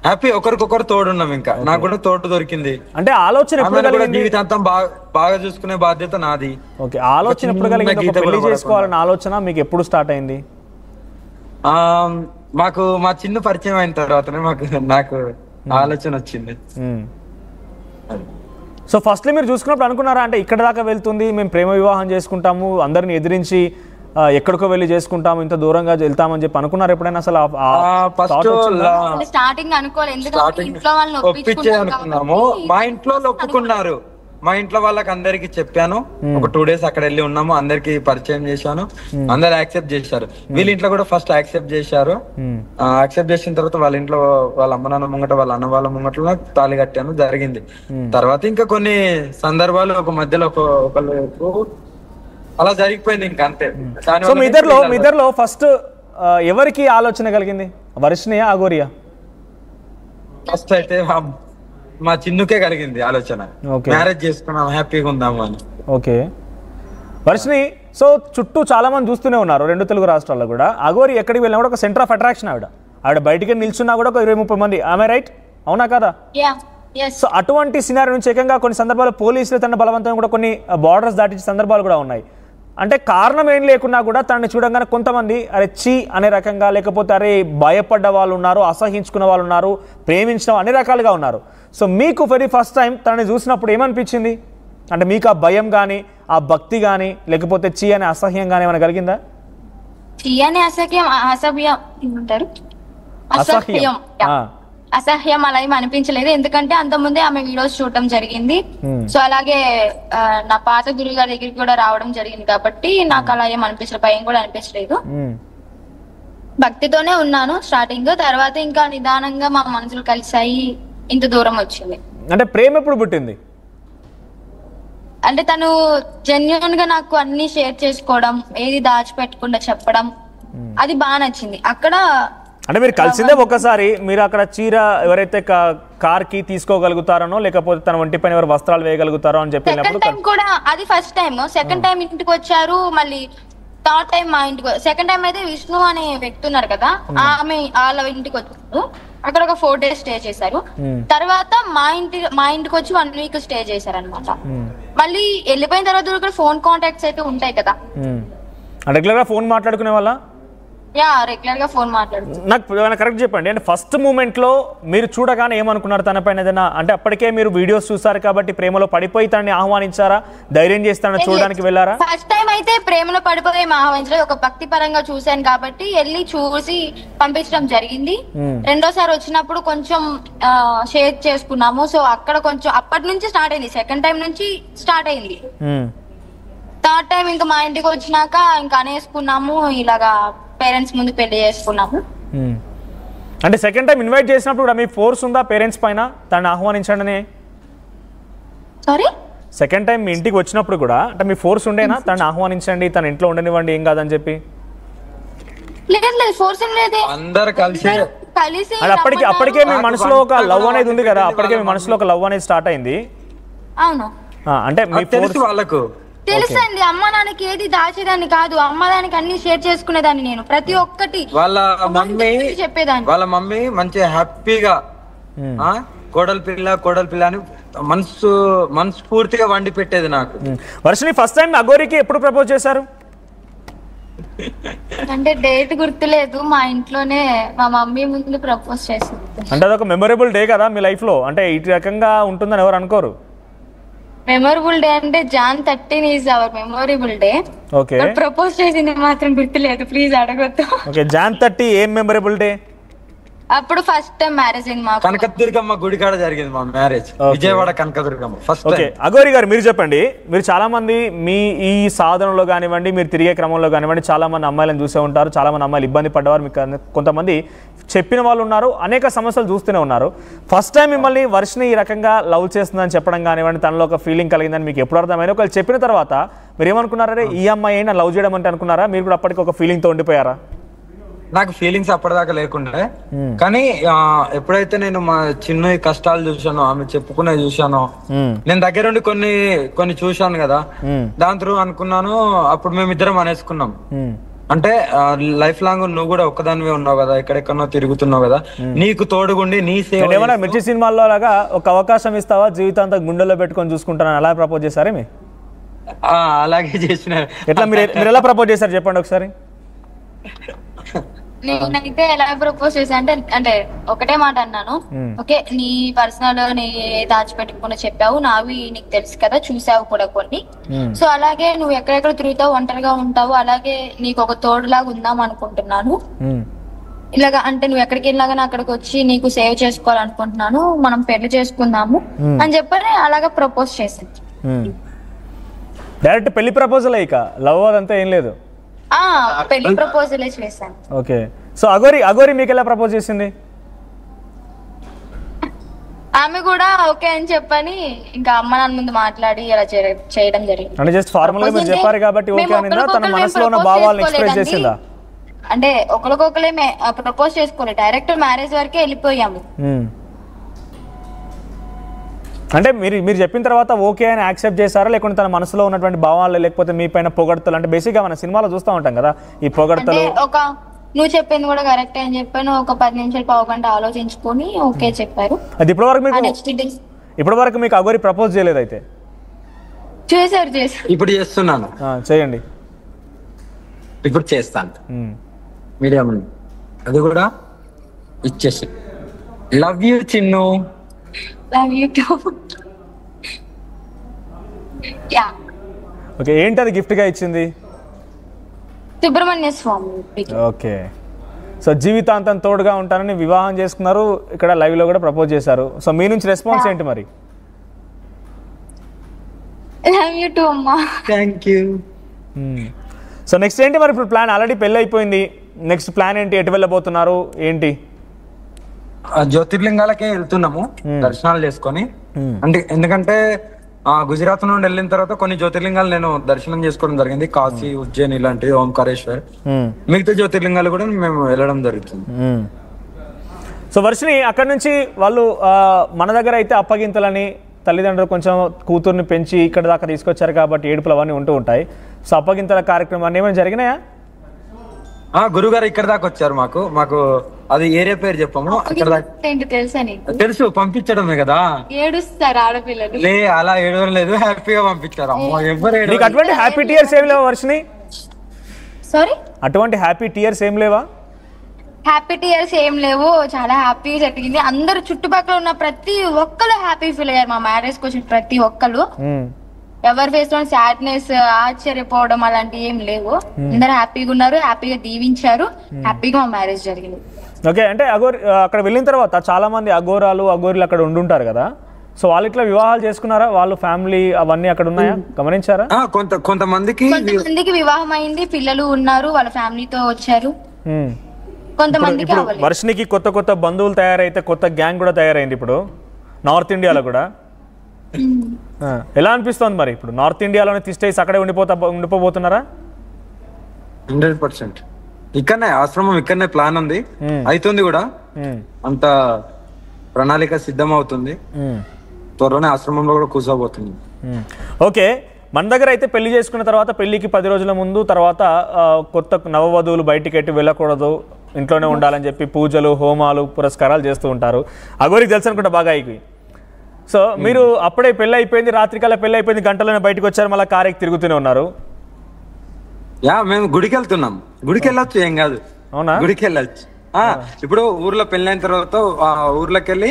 హ్యాపీ, ఒకరికొకరు తోడున్నాం. ఇంకా నాకు కూడా తోడు దొరికింది. అంటే ఆలోచన ఎప్పుడు కలిగింది? జీవితాంతం బాగా చూసుకునే బాధ్యత నాది. ఓకే, ఆలోచన ఎప్పుడు కలిగింది? పెళ్లి చేసుకోవాలన్న ఆలోచన మీకు ఎప్పుడు స్టార్ట్ అయింది? మాకు మా చిన్న పరిచయం అయిన తర్వాతనే నాకు ఆలోచన వచ్చింది. సో ఫస్ట్లీ మీరు చూసుకున్నప్పుడు అనుకున్నారా అంటే ఇక్కడ దాకా వెళ్తుంది, మేము ప్రేమ వివాహం చేసుకుంటాము, అందరిని ఎదిరించి ఎక్కడికో వెళ్ళి చేసుకుంటాము, ఇంత దూరంగా వెళ్తామని చెప్పి అనుకున్నారు ఎప్పుడైనా? అసలు స్టార్టింగ్ అనుకున్నాము. మా ఇంట్లో ఒప్పుకున్నారు. మా ఇంట్లో వాళ్ళకి అందరికి చెప్పాను. ఒక 2 days అక్కడ వెళ్ళి ఉన్నాము, అందరికి పరిచయం చేశాను, అందరు యాక్సెప్ట్ చేశారు. వీళ్ళ ఇంట్లో కూడా ఫస్ట్ యాక్సెప్ట్ చేశారు. యాక్సెప్ట్ చేసిన తర్వాత వాళ్ళ ఇంట్లో వాళ్ళ అమ్మ నాన్న ముంగట, వాళ్ళ అన్న వాళ్ళ ముంగట తాళి కట్టాను, జరిగింది. తర్వాత ఇంకా కొన్ని సందర్భాలు ఒక మధ్యలో ఒకళ్ళు అలా జరిగిపోయింది, ఇంకా అంతే. సో మీ ఇద్దరిలో ఫస్ట్ ఎవరికి ఆలోచన కలిగింది? వర్షినియా, అఘోరియా? ఫస్ట్ అయితే మా చిన్నుకే కలిగింది ఆలోచన, మ్యారేజ్ చేసుకున్నాం, హ్యాపీగా ఉందాము అని. ఓకే వర్షిని, సో చుట్టూ చాలా మంది చూస్తూనే ఉన్నారు 2 తెలుగు రాష్ట్రాల్లో కూడా. అఘోరి ఎక్కడికి వెళ్ళినా కూడా ఒక సెంటర్ ఆఫ్ అట్రాక్షన్. ఆవిడ బయటికి నిల్చున్నా కూడా ఒక 20-30 మంది. ఆమె రైట్? అవునా కదా? సో అటువంటి సినారీ నుంచి ఏకంగా కొన్ని సందర్భాలు పోలీసులు తన బలవంతం కూడా కొన్ని బార్డర్స్ దాటించే సందర్భాలు కూడా ఉన్నాయి. అంటే కారణం ఏం లేకున్నా కూడా తనని చూడంగానే కొంతమంది అరే చీ అనే రకంగా, లేకపోతే అరే భయపడ్డ వాళ్ళు ఉన్నారు, అసహించుకున్న వాళ్ళు ఉన్నారు, ప్రేమించిన అన్ని రకాలుగా ఉన్నారు. సో మీకు వెరీ ఫస్ట్ టైం తనని చూసినప్పుడు ఏమనిపించింది? అంటే మీకు ఆ భయం కానీ, ఆ భక్తి కానీ, లేకపోతే చీ అనే అసహ్యం కానీ ఏమైనా కలిగిందా? చీ అనే అసహ్యం అలా ఏమి అనిపించలేదు. ఎందుకంటే అంతకుముందే ఆమె వీడియోస్ చూడటం జరిగింది. సో అలాగే నా పాత గురువు గారి దగ్గరికి కూడా రావడం జరిగింది కాబట్టి నాకు అలా ఏం అనిపించలేదు, భయం కూడా అనిపించలేదు. భక్తితోనే ఉన్నాను స్టార్టింగ్. తర్వాత ఇంకా నిదానంగా మా మనసులు కలిసాయి, ఇంత దూరం వచ్చింది. అంటే ప్రేమ ఎప్పుడు పుట్టింది? అంటే తను జెన్యూన్ గా నాకు అన్ని షేర్ చేసుకోవడం, ఏది దాచిపెట్టకుండా చెప్పడం, అది బాగా నచ్చింది. అక్కడ అంటే మీరు కలిసిందే ఒకసారి, మీరు అక్కడ చీర ఎవరైతే కార్ కి తీసుకోగలుగుతారనో, లేకపోతే తన ఒంటి పైన ఎవరు వస్త్రాలు వేయగలుగుతారో అని చెప్పినప్పుడు కూడా అది ఫస్ట్ టైం. సెకండ్ టైం ఇంటికి వచ్చారు, మళ్ళీ థర్డ్ టైం మా ఇంటికి. సెకండ్ టైం అయితే విష్ణు అనే వ్యక్తి ఉన్నారు కదా, ఆమె వాళ్ళ ఇంటికి వచ్చారు. అక్కడ ఒక 4 days స్టే చేశారు. తర్వాత మా ఇంటికి వచ్చి 1 week స్టే చేశారు అనమాట. మళ్ళీ వెళ్ళిపోయిన తర్వాత కూడా ఫోన్ కాంటాక్ట్స్ అయితే ఉంటాయి కదా. రెగ్యులర్ గా ఫోన్ మాట్లాడుకునే వాళ్ళ? రెగ్యులర్ గా ఫోన్ మాట్లాడుతుంది. నాకు కరెక్ట్ చెప్పండి. అంటే ఫస్ట్ మూమెంట్ లో మీరు చూడగానే ఏమనుకున్నారు తన పైన? ఏదైనా అంటే అప్పటికే మీరు వీడియోస్ చూసారు కాబట్టి ప్రేమలో పడిపోయి తనని ఆహ్వానించారా? ధైర్యం చేసి తనని చూడడానికి వెళ్ళారా? ఫస్ట్ టైం అయితే ప్రేమలో పడిపోయి ఆహ్వానించలేదు. ఒక భక్తి పరంగా చూశాను కాబట్టి వెళ్ళి చూసి పంపించడం జరిగింది. రెండోసారి వచ్చినప్పుడు కొంచెం షేర్ చేసుకున్నాము. సో అక్కడ కొంచెం అప్పటి నుంచి స్టార్ట్ అయింది. సెకండ్ టైం నుంచి స్టార్ట్ అయింది. థర్డ్ టైం ఇంకా మా ఇంటికి వచ్చినాక ఇంకా అనేసుకున్నాము, ఇలాగా పేరెంట్స్ ముందు పెళ్లి చేసుకున్నాము. అంటే సెకండ్ టైం ఇన్వైట్ చేసినప్పుడు కూడా మీ ఫోర్స్ ఉందా పేరెంట్స్ పైన తనని ఆహ్వానించండి? సారీ, సెకండ్ టైం మీ ఇంటికి వచ్చినప్పుడు కూడా అంటే మీ ఫోర్స్ ఉండేనా తనని ఆహ్వానించండి, తన ఇంట్లో ఉండనివ్వండి, ఏం కాదని చెప్పి? లేదు, ఫోర్స్ ఏం లేదు. అందరూ కలిసి అప్పటికే మీ మనసులో ఒక లవ్ అనేది ఉంది కదా, అప్పటికే మీ మనసులో ఒక లవ్ అనేది స్టార్ట్ అయింది. అవును, అంటే మీ ఫోర్స్ వాళ్ళకు తెలుసండి. అమ్మ నాన్నకి ఏది దాచేదాన్ని కాదు, అమ్మ దానికి అన్ని షేర్ చేసుకునేదాన్ని. నేను ప్రతి ఒక్కటి వాళ్ళ చెప్పేదాన్ని. వాళ్ళ మమ్మీ మంచిగా హ్యాపీగా కోడలి పిల్ల అని మనస్ఫూర్తిగా వండి పెట్టేది నాకు. వర్షిని ఫస్ట్ టైం అఘోరికి ఎప్పుడు ప్రపోజ్ చేశారు? అంటే డేట్ గుర్తులేదు, మా ఇంట్లోనే మా మమ్మీ ముందు ప్రపోజ్ చేసింది. అంటే అదొక మెమొరబుల్ డే కదా మీ లైఫ్ లో, అంటే ఈ రకంగా ఉంటుందని ఎవరు అనుకోరు. మెమొరబుల్ డే అంటే Jan 13 is our memorable day. Okay, propose చేసింది మాత్రం గుర్తులేదు, ప్లీజ్ అడగొద్దు. ఓకే, Jan 30 ఏం మెమొరబుల్ డే? అప్పుడు ఫస్ట్ టైం మ్యారేజ్ అయింది మాకు. కనకదుర్గమ్మ గుడి కాడ జరిగింది మా marriage, Vijayawada Kanakadurgamma first. Okay, Aghori గారు మీరు చెప్పండి. మీరు చాలా మంది మీ ఈ సాధనలో కానివ్వండి, మీరు తిరిగే క్రమంలో కానివ్వండి, చాలా మంది అమ్మాయిలను చూసే ఉంటారు, చాలా మంది అమ్మాయిలు ఇబ్బంది పడ్డవారు, మీకు కొంతమంది చెప్పిన వాళ్ళు ఉన్నారు, అనేక సమస్యలు చూస్తూనే ఉన్నారు. ఫస్ట్ టైం మిమ్మల్ని వర్షిని ఈ రకంగా లవ్ చేస్తుందని చెప్పడం కానివ్వండి, తనలో ఒక ఫీలింగ్ కలిగిందని మీకు ఎప్పుడు అర్థమైనా? ఒకవేళ చెప్పిన తర్వాత మీరు ఏమనుకున్నారే, ఈ అమ్మాయి అయినా లవ్ చేయడం అంటే అనుకున్నారా? మీరు కూడా అప్పటికి ఒక ఫీలింగ్తో ఉండిపోయారా? నాకు ఫీలింగ్స్ అప్పటిదాకా లేకుండే, కానీ ఎప్పుడైతే నేను మా చిన్న కష్టాలు చూసానో, ఆమె చెప్పుకునే చూసానో, నేను దగ్గరుండి కొన్ని చూశాను కదా, దాని త్రూ అనుకున్నాను. అప్పుడు మేమిద్దరం అనేసుకున్నాం. అంటే లైఫ్ లాంగ్ నువ్వు కూడా ఒక్కదానివే ఉన్నావు కదా, ఎక్కడెక్కడో తిరుగుతున్నావు కదా, నీకు తోడుగుండి నీ సేవ ఏమన్నా మిర్చి సినిమాల్లో లాగా ఒక అవకాశం ఇస్తావా, జీవితాంతం గుండెల్లో పెట్టుకొని చూసుకుంటానని అలా ప్రపోజ్ చేశారే మీ? అలాగే చేసిన. ఎట్లా మీరు ఎలా ప్రపోజ్ చేశారు చెప్పండి ఒకసారి. నేనైతే ఎలా ప్రపోజ్ చేశా అంటే ఒకటే మాట అన్నాను, ఓకే నీ పర్సనల్ నీ దాచిపెట్టుకుని చెప్పావు, నావి నీకు తెలుసు కదా, చూసావు కూడా కొన్ని. సో అలాగే నువ్వు ఎక్కడెక్కడ తిరుగుతావు, ఒంటరిగా ఉంటావు, అలాగే నీకు ఒక తోడులాగా ఉందాం అనుకుంటున్నాను. ఇలాగా అంటే నువ్వు ఎక్కడికి వెళ్ళినాగానే అక్కడికి వచ్చి నీకు సేవ్ చేసుకోవాలనుకుంటున్నాను, మనం పెళ్లి చేసుకుందాము అని చెప్పని అలాగా ప్రపోజ్ చేశాను. డైరెక్ట్ పెళ్లి ప్రపోజల్ ఇక లవ్ అదంతా ఏం లేదు. పెళ్లి ప్రపోజల్ చేశాను. ఓకే. సో అగోరి మీకు ఎలా ప్రపోజ్ చేసింది? ఆమె కూడా ఓకే అని చెప్పని ఇంకా అమ్మ నాన్న ముందు మాట్లాడి ఇలా చేయడం జరిగింది. అంటే జస్ట్ ఫార్మల్ గా మీరు చెప్పారు కాబట్టి ఓకే అనిందా, తన మనసులో ఉన్న భావాలను ఎక్స్ప్రెస్ చేసిందా? అంటే ఒకరికొకరే ప్రపోజ్ చేసుకోలేదు, డైరెక్ట్ మ్యారేజ్ వరకే వెళ్ళిపోయాము. అంటే మీరు చెప్పిన తర్వాత ఓకే అని యాక్సెప్ట్ చేశారా, లేకుంటే తన మనసులో ఉన్నటువంటి భావాలు లేకపోతే మీ పైన పొగడతలు, అంటే బేసిక్గా మన సినిమాలో చూస్తూ ఉంటాం కదా ఈ పొగడతలు. నువ్వు చెప్పింది కూడా కరెక్ట్ అని చెప్పాను, ఒక 10 నిమిషాలు 1/2 గంట ఆలోచించుకొని ఓకే చెప్పారు. అది ఇప్పటి వరకు మీకు అగోరి ప్రపోజ్ చేయలేదు అయితే? చేశారు. ఇప్పుడు చేస్తున్నాను. చేయండి. ఇప్పుడు చేస్తాను. మీడియం అది కూడా ఇచ్చేసి love you Chinnu. Love you too. Yeah. Okay. ఏంటి అది గిఫ్ట్ గా ఇచ్చింది? సుబ్రహ్మణ్య స్వామి. ఓకే. సో జీవితాంతం తోడుగా ఉంటానని వివాహం చేసుకున్నారు, ఇక్కడ లైవ్ లో కూడా ప్రపోజ్ చేశారు. సో మీ నుంచి రెస్పాన్స్ ఏంటి మరి? Love you too అమ్మా. Thank you. సో నెక్స్ట్ ఏంటి మరి? ఇప్పుడు ప్లాన్ ఆల్రెడీ పెళ్ళి అయిపోయింది, నెక్స్ట్ ప్లాన్ ఏంటి? ఎటు వెళ్ళబోతున్నారు ఏంటి? జ్యోతిర్లింగాలకే వెళ్తున్నాము దర్శనాలు చేసుకొని. అంటే ఎందుకంటే గుజరాత్ నుండి వెళ్ళిన తర్వాత కొన్ని జ్యోతిర్లింగాలు నేను దర్శనం చేసుకోవడం జరిగింది, కాశీ, ఉజ్జయిన్ ఇలాంటివి, ఓంకారేశ్వర్, మిగతా జ్యోతిర్లింగాలు కూడా మేము వెళ్ళడం జరుగుతుంది. సో వర్షిని అక్కడ నుంచి వాళ్ళు మన దగ్గర అయితే అప్పగింతలని తల్లిదండ్రులు కొంచెం కూతుర్ని పెంచి ఇక్కడ దాకా తీసుకొచ్చారు కాబట్టి ఏడుపులు అవన్నీ ఉంటూ ఉంటాయి. సో అప్పగింతల కార్యక్రమాన్ని ఏమైనా జరిగినాయా? గురుగారు ఇక్కడ దాకా వచ్చారు. మాకు అది ఏరియా పేరు చెప్పాము, అక్కడ తెలుసు, పంపించడమే కదా. ఏడుస్తారు ఆడపిల్లలు. లే అలా ఏడవడం లేదు, హ్యాపీగా పంపించారు. అమ్మో ఎవరు అటువంటి హ్యాపీ టీయర్స్ ఏం లేవా వర్షిని? సారీ, అటువంటి హ్యాపీ టీయర్స్ ఏం లేవా? హ్యాపీ టీయర్స్ ఏం లేవు, చాలా హ్యాపీగా జరిగింది. అందరు చుట్టుపక్కల ఉన్న ప్రతి ఒక్కరు హ్యాపీ ఫీల్ అయ్యారు మా మ్యారేజ్ కి వచ్చిన ప్రతి ఒక్కరు. ఎవరి ఫేస్ లో సాడ్నెస్, ఆశ్చర్యపోవడం అలాంటివి ఏం లేవు. అందరు హ్యాపీగా ఉన్నారు, హ్యాపీగా దీవించారు, హ్యాపీగా మా మ్యారేజ్ జరిగింది. ఓకే. అంటే అక్కడ వెళ్ళిన తర్వాత చాలా మంది అగోరీలు అక్కడ ఉండుంటారు కదా, సో వాళ్ళు ఇట్లా వివాహాలు చేసుకున్నారా? వాళ్ళ ఫ్యామిలీ అవన్నీ అక్కడ ఉన్నాయా, గమనించారా? కొంతమందికి వివాహం అయింది, పిల్లలు ఉన్నారు, వాళ్ళ ఫ్యామిలీతో వచ్చారు. కొంతమందికి వర్షినికి కొత్త బంధువులు తయారైతే కొత్త గ్యాంగ్ కూడా తయారైంది ఇప్పుడు నార్త్ ఇండియాలో కూడా. ఎలా అనిపిస్తోంది మరి ఇప్పుడు నార్త్ ఇండియాలోనే తిష్టేసి అక్కడే ఉండిపోబోతున్నారా? 100%. ఇక్కడనే ఆశ్రమం, ఇక్కడనే ప్లాన్ ఉంది, అవుతుంది కూడా, అంత ప్రణాళిక సిద్ధం అవుతుంది. త్వరలోనే ఆశ్రమంలో కూడా కూర్చోబోతుంది. ఓకే. మన దగ్గర అయితే పెళ్లి చేసుకున్న తర్వాత పెళ్లికి 10 రోజుల ముందు తర్వాత కొత్త నవవధువులు బయటికి ఎట్టి వెళ్ళకూడదు, ఇంట్లోనే ఉండాలని చెప్పి పూజలు, హోమాలు, పురస్కారాలు చేస్తూ ఉంటారు. అగోరికి తెలుసు అనుకుంటా బాగా ఇవి. సో మీరు అప్పుడే పెళ్ళి అయిపోయింది, రాత్రికాల పెళ్ళి అయిపోయింది, గంటలోనే బయటకు వచ్చారు, మళ్ళీ కారెక్కి తిరుగుతూనే ఉన్నారు. మేము గుడికి వెళ్తున్నాం. గుడికి వెళ్ళొచ్చు, ఏం కాదు. అవునా? గుడికి వెళ్ళొచ్చు. ఇప్పుడు ఊర్లో పెళ్ళైన తర్వాత ఊర్లోకి వెళ్ళి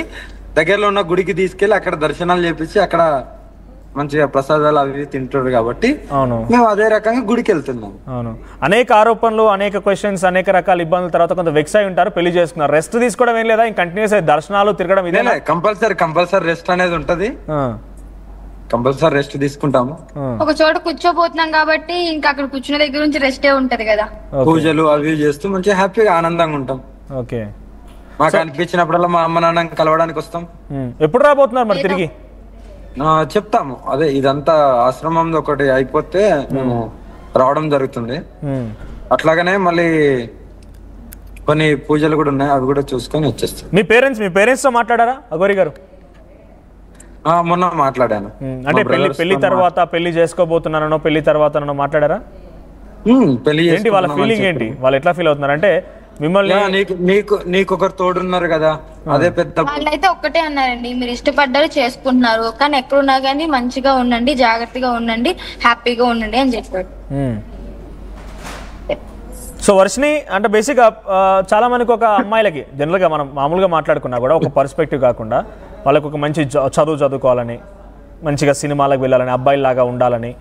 దగ్గరలో ఉన్న గుడికి తీసుకెళ్లి అక్కడ దర్శనాలు చేపించి అక్కడ మంచిగా ప్రసాదాలు అవి తింటారు కాబట్టి మేము అదే రకంగా గుడికి వెళ్తున్నాం. అవును. అనేక ఆరోపణలు, అనేక క్వశ్చన్స్, అనేక రకాల ఇబ్బందుల తర్వాత కొంత వెక్స్ అయి ఉంటారు, పెళ్లి చేసుకున్నారు. రెస్ట్ తీసుకోవడం ఏం లేదా? కంటిన్యూస్ దర్శనాలు తిరగడం ఇదే? కంపల్సరీ రెస్ట్ అనేది ఉంటది, కంపల్సరీ రెస్ట్ తీసుకుంటాము. ఒక చోట కూర్చోబోతున్నాం కాబట్టి ఇంకా అక్కడ కూర్చున్న దగ్గర నుంచి రెస్టే ఉంటది కదా. పూజలు అవి చేస్తూ మంచిగా హ్యాపీగా ఆనందంగా ఉంటాం. ఓకే. మాకు అనిపించినప్పుడల్లా మా అమ్మ నాన్న కలవడానికి వస్తాం. ఎప్పుడు రాబోతున్నారు మరి తిరిగి? చెప్తాము, అదే ఇదంతా ఆశ్రమంలో ఒకటి అయిపోతే మేము రావడం జరుగుతుంది. అట్లాగనే మళ్ళీ కొన్ని పూజలు కూడా ఉన్నాయి, అవి కూడా చూసుకొని వచ్చేస్తాం. మీ పేరెంట్స్ తో మాట్లాడారా అగోరి గారు? మొన్న మాట్లాడాను. అంటే పెళ్లి తర్వాత పెళ్లి చేసుకోబోతున్నానో పెళ్లి తర్వాత మాట్లాడారా? పెళ్లి ఏంటి వాళ్ళ ఫీలింగ్ ఏంటి, వాళ్ళు ఎట్లా ఫీల్ అవుతున్నారు అంటే మిమ్మల్ని నీకు ఒకరు తోడున్నారు కదా, అదే పెద్ద. వాళ్ళైతే ఒక్కటే అన్నారండి, మీరు ఇష్టపడ్డారు చేసుకుంటున్నారు, కానీ ఎక్కడున్నా కానీ మంచిగా ఉండండి, జాగ్రత్తగా ఉండండి, హ్యాపీగా ఉండండి అని చెప్పాడు. సో వర్షిని అంటే బేసిక్గా చాలా మందికి ఒక అమ్మాయిలకి జనరల్గా మనం మామూలుగా మాట్లాడుకున్నా కూడా ఒక పర్స్పెక్టివ్ కాకుండా వాళ్ళకి ఒక మంచి చదువుకోవాలని, మంచిగా సినిమాలకు వెళ్ళాలని, అబ్బాయిలాగా ఉండాలని,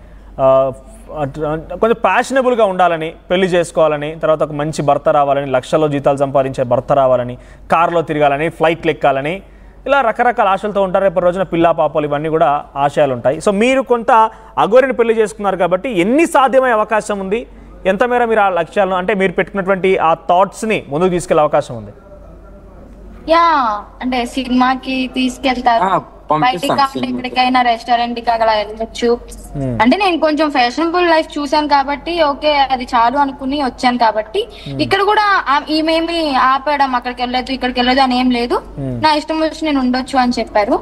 కొంచెం ప్యాషనబుల్గా ఉండాలని, పెళ్లి చేసుకోవాలని, తర్వాత ఒక మంచి భర్త రావాలని, లక్షల్లో జీతాలు సంపాదించే భర్త రావాలని, కారులో తిరగాలని, ఫ్లైట్లు ఎక్కాలని, ఇలా రకరకాల ఆశలతో ఉంటారు. రేపు రోజున పిల్లా పాపలు ఇవన్నీ కూడా ఆశయాలు ఉంటాయి. సో మీరు కొంత అఘోరిని పెళ్లి చేసుకున్నారు కాబట్టి ఎన్ని సాధ్యమయ్యే అవకాశం ఉంది, ఎంత మేర మీరు ఆ లక్ష్యాలను అంటే మీరు పెట్టుకున్నటువంటి ఆ థాట్స్ని ముందుకు తీసుకెళ్లే అవకాశం ఉంది? అంటే సినిమాకి తీసుకెళ్తారు, బయటికి ఎక్కడికైనా రెస్టారెంట్ కి అలా వెళ్ళొచ్చు. అంటే నేను కొంచెం ఫ్యాషనబుల్ లైఫ్ చూసాను కాబట్టి ఓకే అది చాలు అనుకుని వచ్చాను కాబట్టి ఇక్కడ కూడా ఈమెమి ఆపడం అక్కడికి వెళ్ళదు ఇక్కడికి వెళ్ళదు అని ఏం లేదు. నా ఇష్టం వచ్చి నేను ఉండొచ్చు అని చెప్పారు.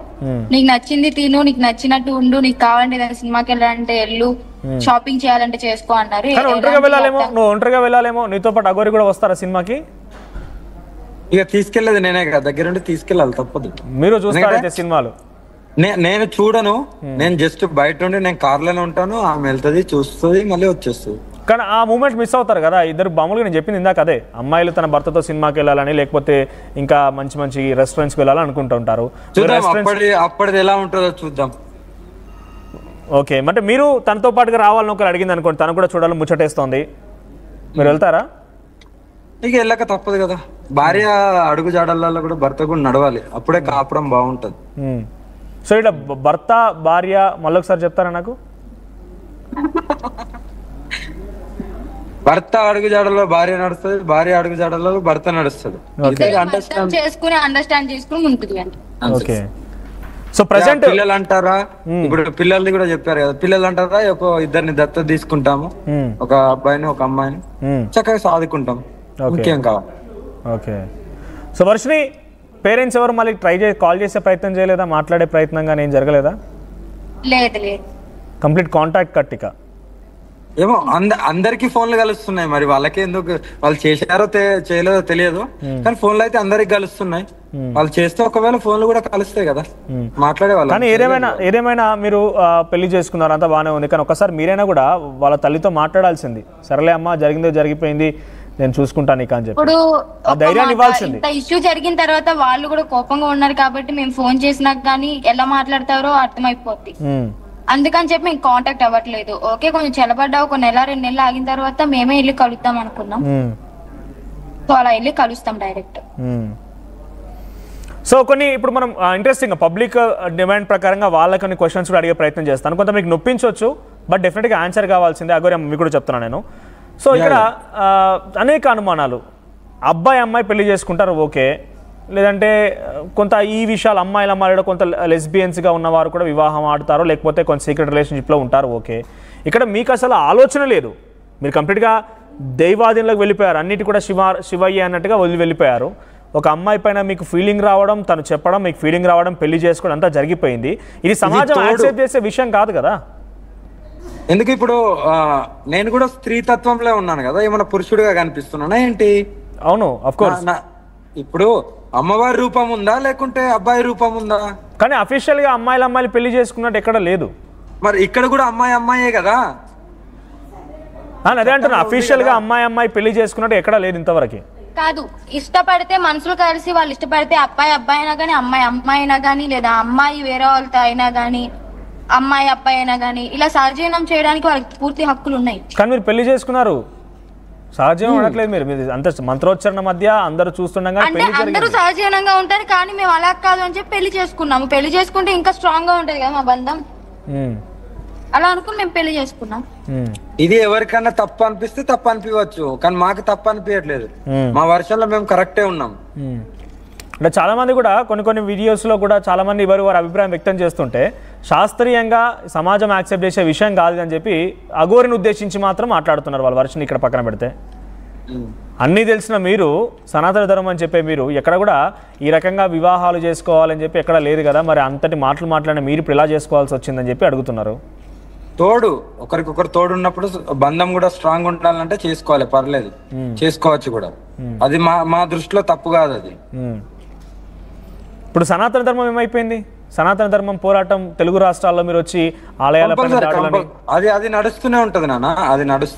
నీకు నచ్చింది తిను, నీకు నచ్చినట్టు ఉండు, నీకు కావాలంటే ఏదైనా సినిమాకి వెళ్ళాలంటే వెళ్ళు, షాపింగ్ చేయాలంటే చేసుకో అన్నారు. ఒంటరిగా వెళ్ళాలేమో, నువ్వు ఒంటరిగా వెళ్ళాలేమో, నీతో పాటు అఘోరి కూడా వస్తారా సినిమాకి? ఇక తీసుకెళ్లేదు నేనే కదా, దగ్గరుండి తీసుకెళ్ళాలి, తప్పదు. మీరు చూస్తారైతే సినిమాలు? నేను చూడను, నేను జస్ట్ బయట ఉండి నేను కార్లోనే ఉంటాను, ఆమె వెళ్తుంది చూస్తుంది మళ్ళీ వచ్చేస్తుంది. కానీ ఆ మూమెంట్ మిస్ అవుతారు కదా ఇద్దరు. మామూలుగా నేను చెప్పింది ఇందాక అదే, అమ్మాయిలు తన భర్తతో సినిమాకి వెళ్ళాలని లేకపోతే ఇంకా మంచి మంచి రెస్టారెంట్స్కి వెళ్ళాలని అనుకుంటుంటారు. అప్పటిది ఎలా ఉంటుందో చూద్దాం. ఓకే, అంటే మీరు తనతో పాటుగా రావాలని ఒకరు అడిగింది అనుకోండి, తను కూడా చూడాలని ముచ్చటేస్తోంది, మీరు వెళ్తారా? ఇక వెళ్ళక తప్పదు కదా, భార్య అడుగు జాడల్లో కూడా భర్త కూడా నడవాలి, అప్పుడే కాపడం బాగుంటది. సో ఇట్లా భర్త భార్య మళ్ళీ ఒకసారి చెప్తారా నాకు? భర్త అడుగు జాడల్లో భార్య నడుస్తుంది, భార్య అడుగు జాడల్లో భర్త నడుస్తుంది. అండర్స్టాండ్ చేసుకుని ముందుకు. ఓకే, సో ప్రెసెంట్ పిల్లలు అంటారా, ఇప్పుడు పిల్లల్ని కూడా చెప్పారు కదా, పిల్లలు అంటారా ఒక ఇద్దరిని దత్తత తీసుకుంటాము, ఒక అబ్బాయిని ఒక అమ్మాయిని చక్కగా సాదుకుంటాం, ముఖ్యం కావాలి. ఓకే, సో వర్షిని పేరెంట్స్ ఎవరు మళ్ళీ కాల్ చేసే ప్రయత్నం చేయలేదా, మాట్లాడే ప్రయత్నం కానీ ఏం జరగలేదా? లేదు లేదు, కంప్లీట్ కాంటాక్ట్ కట్టిక. ఏమో అందరికి ఫోన్లు కలుస్తున్నాయి, మరి వాళ్ళకి ఎందుకు వాళ్ళు చేశారో చేయలేదో తెలియదు, కానీ ఫోన్లు అయితే అందరికి కలుస్తున్నాయి. వాళ్ళు చేస్తే ఒకవేళ ఫోన్లు కూడా కలుస్తాయి కదా, మాట్లాడే వాళ్ళు. కానీ ఏదేమైనా మీరు పెళ్లి చేసుకున్నారు, అంతా బాగానే ఉంది, కానీ ఒకసారి మీరైనా కూడా వాళ్ళ తల్లితో మాట్లాడాల్సింది. సరేలే అమ్మా, జరిగిందో జరిగిపోయింది, నేను చూసుకుంటాను ఇక అని చెప్పి ఇప్పుడు ధైర్యాన్ని ఇవ్వాల్సింది. ఇష్యూ జరిగిన తర్వాత వాళ్ళు కూడా కోపంగా ఉన్నారు కాబట్టి మేము ఫోన్ చేసినాక కానీ ఎలా మాట్లాడతారో అర్థమైపోద్ది, అందుకని చెప్పి మేము కాంటాక్ట్ అవ్వట్లేదు. ఓకే, కొంచెం చెలబడ్డా ఒక నెల 2 నెలలు ఆగిన తర్వాత మేమే వెళ్ళి కలుద్దాం అనుకున్నాం. సో అలా వెళ్ళి కలుస్తాం డైరెక్ట్. సో కొన్ని ఇప్పుడు మనం ఇంట్రెస్టింగ్ పబ్లిక్ డిమాండ్ ప్రకారంగా వాళ్ళకి కొన్ని క్వశ్చన్స్ కూడా అడిగే ప్రయత్నం చేస్తాను. కొంత మీకు నొప్పించవచ్చు, బట్ డెఫినెట్గా ఆన్సర్ కావాల్సిందే. అగోరి మీకు కూడా చెప్తున్నాను నేను. సో ఇక్కడ అనేక అనుమానాలు, అబ్బాయి అమ్మాయి పెళ్లి చేసుకుంటారు ఓకే, లేదంటే కొంత ఈ విషయాలు అమ్మాయిలు కొంత లెస్బియన్స్గా ఉన్నవారు కూడా వివాహం ఆడుతారు, లేకపోతే కొంత సీక్రెట్ రిలేషన్షిప్లో ఉంటారు ఓకే. ఇక్కడ మీకు అసలు ఆలోచన లేదు, మీరు కంప్లీట్గా దైవాధీనంలోకి వెళ్ళిపోయారు, అన్నిటి కూడా శివయ్య అన్నట్టుగా వెళ్ళిపోయారు. ఒక అమ్మాయి పైన మీకు ఫీలింగ్ రావడం, తను చెప్పడం, మీకు ఫీలింగ్ రావడం, పెళ్లి చేసుకోవడం అంతా జరిగిపోయింది. ఇది సమాజం యాక్సెప్ట్ చేసే విషయం కాదు కదా. ఎందుకు ఇప్పుడు నేను కూడా స్త్రీతత్వంలో ఉన్నాను కదా, ఏమన్నా పురుషుడిగా కనిపిస్తున్నానా ఏంటి? అవును, ఆఫ్ కోర్స్. ఇప్పుడు అమ్మవారి రూపం ఉందా లేకుంటే అబ్బాయి రూపం ఉందా? కానీ అఫీషియల్ గా అమ్మాయిలు పెళ్లి చేసుకున్నట్టు ఎక్కడ లేదు. మరి ఇక్కడ కూడా అమ్మాయే కదా. అదే అంటున్నా, అఫీషియల్ గా అమ్మాయి పెళ్లి చేసుకున్నట్టు ఎక్కడ లేదు ఇంతవరకు. కాదు, ఇష్టపడితే మనుషులు కలిసి వాళ్ళు ఇష్టపడితే అబ్బాయి అయినా గానీ, అమ్మాయి అయినా గానీ, లేదా అమ్మాయి వేరే వాళ్ళతో అయినా గానీ, అమ్మాయి అబ్బాయి అయినా గానీ, ఇలా సహజీవనం చేయడానికి వాళ్ళకి పూర్తి హక్కులు ఉన్నాయి. కానీ మీరు పెళ్లి చేసుకున్నారు, సహజీవనం అనట్లేదు. మీరు అంత మంత్రోచ్చరణ మధ్య అందరూ చూస్తుండగా అందరూ సహజీవనంగా ఉంటారు, కానీ మేము అలా కాదు అని చెప్పి పెళ్లి చేసుకున్నాము. పెళ్లి చేసుకుంటే ఇంకా స్ట్రాంగ్ గా ఉంటది కదా మా బంధం, అలా అనుకుని మేము పెళ్లి చేసుకున్నాం. ఇది ఎవరికన్నా తప్పు అనిపిస్తే తప్పు అనిపించవచ్చు, కానీ మాకు తప్పు అనిపించట్లేదు. మా వర్షంలో మేము కరెక్టే ఉన్నాం. అంటే చాలా మంది కూడా కొన్ని వీడియోస్ లో కూడా చాలా మంది వారి అభిప్రాయం వ్యక్తం చేస్తుంటే, శాస్త్రీయంగా సమాజం యాక్సెప్ట్ చేసే విషయం కాదు అని చెప్పి అఘోరిని ఉద్దేశించి మాత్రం మాట్లాడుతున్నారు వాళ్ళ వర్షం. ఇక్కడ పక్కన పెడితే అన్నీ తెలిసిన మీరు, సనాతన ధర్మం అని చెప్పే మీరు ఎక్కడ కూడా ఈ రకంగా వివాహాలు చేసుకోవాలని చెప్పి ఎక్కడ లేదు కదా, మరి అంతటి మాటలు మాట్లాడిన మీరు ఇప్పుడు ఇలా చేసుకోవాల్సి వచ్చిందని చెప్పి అడుగుతున్నారు. తోడు ఒకరికొకరు తోడు ఉన్నప్పుడు బంధం కూడా స్ట్రాంగ్ ఉండాలంటే చేసుకోవాలి, పర్లేదు, చేసుకోవచ్చు కూడా. అది మా దృష్టిలో తప్పు కాదు అది. ఇప్పుడు సనాతన ధర్మం ఏమైపోయింది? సనాతన ధర్మం పోరాటం తెలుగు రాష్ట్రాల్లో మీరు వచ్చి ఆలయాల అది నడుస్తూనే ఉంటది నాన్న, అది నడుస్తూ